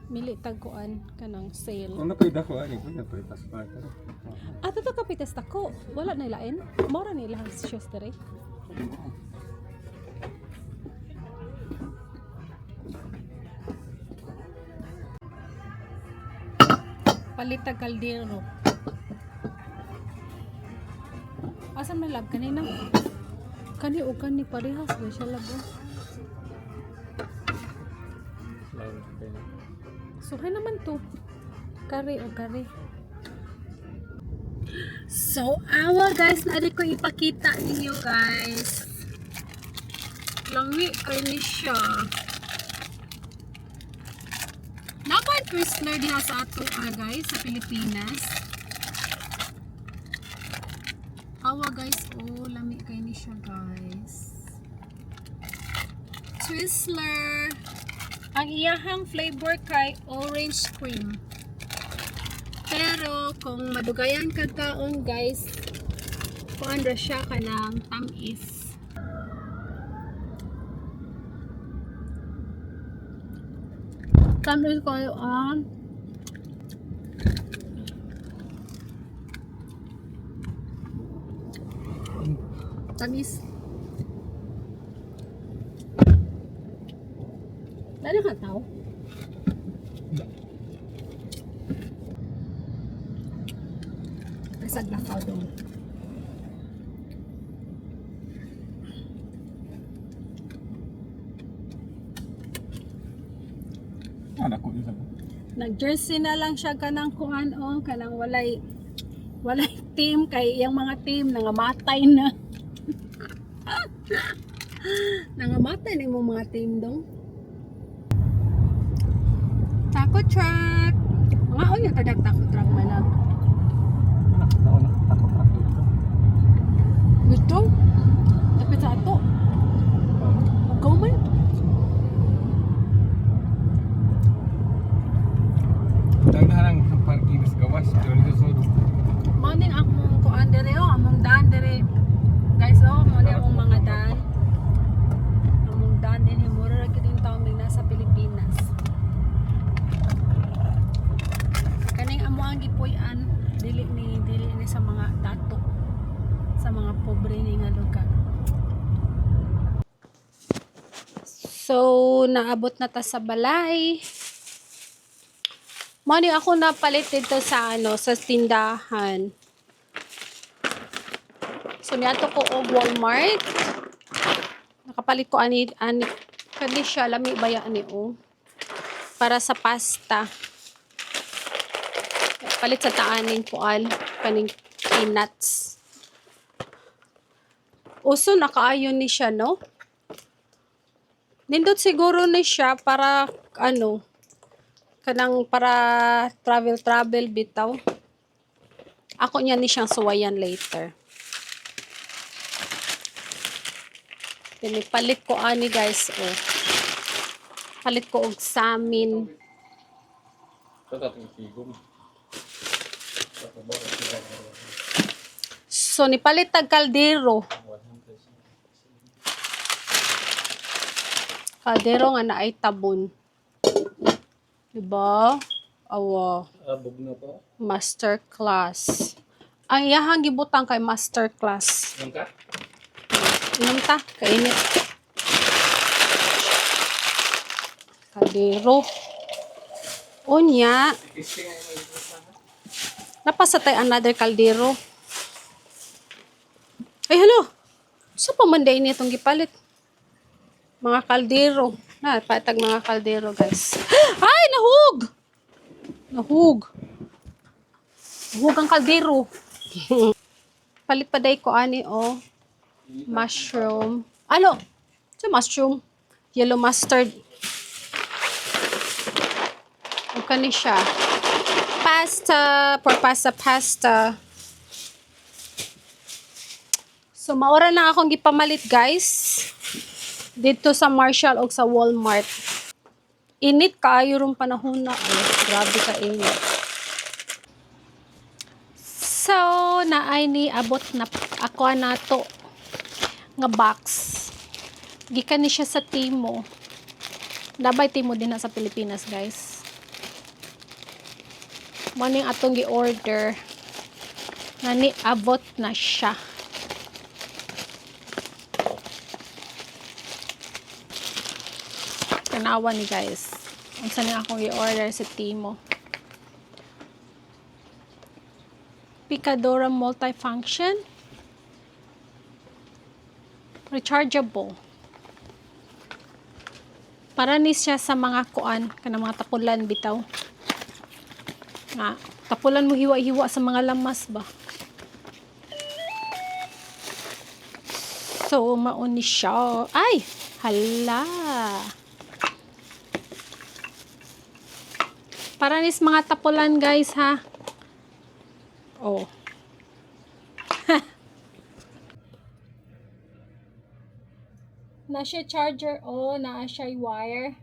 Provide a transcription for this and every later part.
Mili tagkuan kanang sale. Kung napay dako ani ko napay passport. Ato to kapitas tako. Wala na ilain. Mora ni ilang shoes dere. Palit tag kaldero. Asa man lab kanina? Kani o kani parehas ba siya lab? Suhay naman to. Kare o kare. So, guys, nari ko ipakita ninyo guys. Langi kayo ni siya. Naman Chrysler diha sa ato guys, sa Pilipinas. Awa guys, oh, lami kayo ni siya guys. Twizzler. Ang iyahang flavor kay orange cream. Pero kung madugayan ka taon guys, kuan ra siya kanang tamis. Tamis ko ang tamis. Lalo ka tao? Nasag na kao doon. Anak ko isa. Nag-jersey na lang siya kanang kuan o kanang walay team kay iyang mga team nangamatay na. Nangamatay na yung mga team dong. Taco truck. Mga o yung tadag taco truck man na. Gusto? Tapit sa ato. Ikaw man. Dahil na lang ang parking sa gawas, pero dito sa Morning akong kuan dere o, among daan dere. Guys o, morning akong mga daan. Among daan din himura ra gid taon mig nasa Pilipinas. Kaning amo ang gipuy-an dili ni sa mga dato. Sa mga pobre ni nga lugar. So, naabot na ta sa balay. Morning ako napalit dito sa sa tindahan. So niato ko og Walmart. Nakapalit ko ani kani siya lami baya ani o. Para sa pasta. Palit sa taaning kuan kaning peanuts. Uso nakaayon ni siya no. Nindot siguro ni siya para kanang para travel bitaw. Ako niya ni siyang suwayan later. Palit ko ani guys oh. Palit ko og samin. So nipalit tag kaldero. Kaldero nga naay tabon. Diba? Awa. abog na po. Master class. Ang iyahang gibutang kay master class. Yung ka? Inom ta, kainit. Kaldero. Unya. Napasatay another kaldero. Ay, hello. Sa pamanday niya itong gipalit. Mga kaldero. Na, patag mga kaldero, guys. Ay, nahug! Nahug. Nahug ang kaldero. Palit pa day ko ani, oh. Mushroom. Ano? Sa mushroom. Yellow mustard. O kani siya. Pasta. For pasta. So, maura na akong gipamalit, guys. Dito sa Marshall o sa Walmart. Init kaayo rong panahon na. Oh, grabe ka init. So, naay ni abot na ako nato nga box. Gikan ni siya sa Timo. Dabay Timo din na sa Pilipinas, guys. Morning atong gi-order. Nani abot na siya. Tanawa ni guys. Unsa ni akong i-order sa Timo. Picadora multifunction. Rechargeable. Para ni siya sa mga kuan, kanang mga tapulan bitaw. Nga, tapulan mo hiwa-hiwa sa mga lamas ba. So, mauni siya. Ay! Hala! Para nis mga tapulan guys ha. Oh. Na siya charger na siya wire.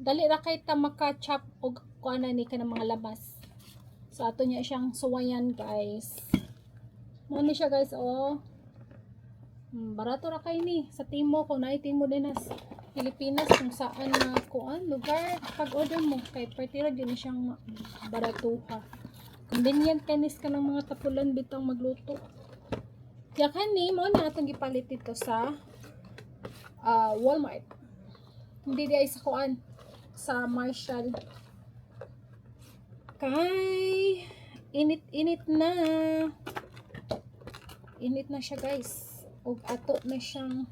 Dali ra kay ta maka-chop og kuana ni kanang mga labas. So ato niya siyang suwayan guys. Mo ni siya guys barato ra kay ni sa Timo kung naay Timo din sa Pilipinas kung saan na kuan lugar pag order mo kay partira din siyang baratuha. Convenient kanis ka ng mga tapulan bitang magluto. Kaya kani mo na atong gipalit dito sa Walmart. Hindi di ay sa kuan sa Marshall. Kay init na. Init na siya guys. Og ato na siyang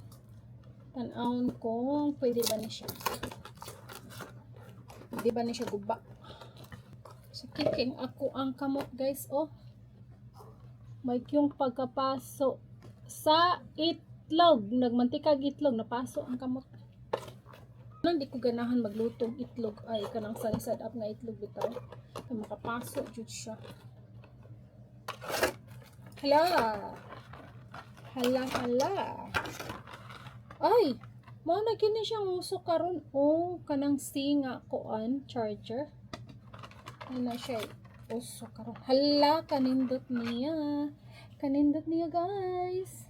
tan-awon kung pwede ba na siya. Pwede ba na siya guba. So kiking ako ang kamot guys may yung pagkapaso sa itlog. Nagmantikag itlog, napaso ang kamot. Hindi ko ganahan maglutong itlog. Ay, kanang salisad up na itlog bitaw. Kaya makapaso, jud siya. Hala! Hala, hala. Ay! Mao na gini siyang uso karon kanang singa koan charger. Ano siya uso karon. Hala, kanindot niya. Kanindot niya guys.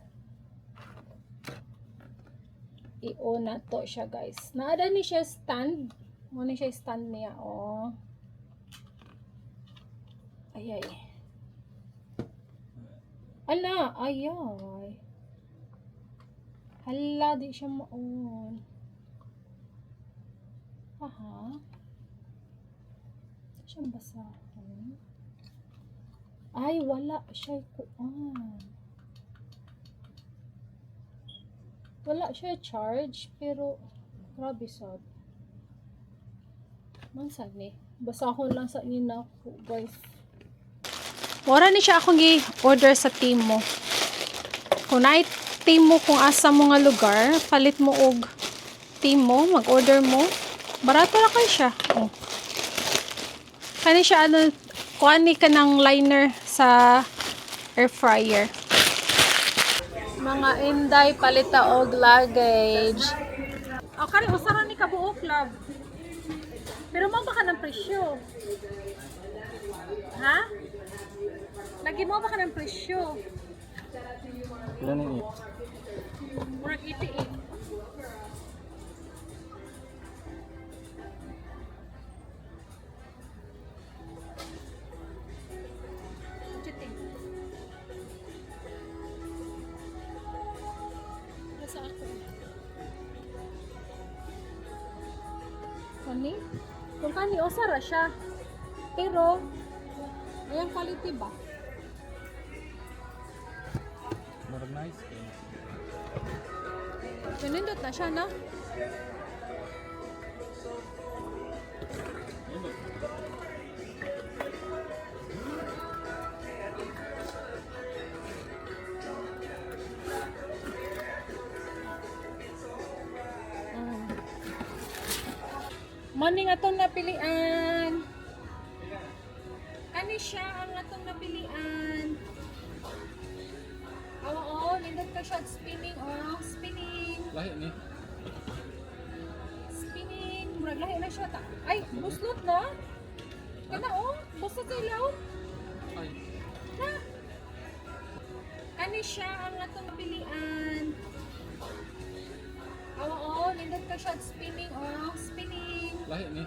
I-on na to siya guys. Naada ni siya stand. Muna siya stand niya. Ayay. Ala, ayay. Hala, di siya ma-on. Aha. Di siya basahon. Ay, wala siya kuan. Wala siya charge, pero grabe sad. Mansag ni. Basahon lang sa inyo na guys. Wala ni siya akong gi-order sa Timo. Kung na Timo kung asa mo nga lugar, palit mo og Timo, mag-order mo. Barato ra kay siya. Kani siya kuani ka ng liner sa air fryer. Mga inday palita og luggage. Kani usara ni kabuok love. Pero mo ba ka ng presyo? Ha? Lagi mo ba ka ng presyo? Ilan ni? Murag 88. Kani? Kung kani osara siya. Pero ayang quality ba? Murag nice. Pinindot na siya na. Morning atong napilian. Kani siya ang atong napilian. Oo, nindot ka siya spinning spinning. Lahi ni. Spinning, murag lahi na siya ta. Ay, buslot na. Kana buslot sa ilaw. Ay. Ha? Kani siya ang atong napilian. Oo, nindot ka siya spinning spinning. Lahi ni.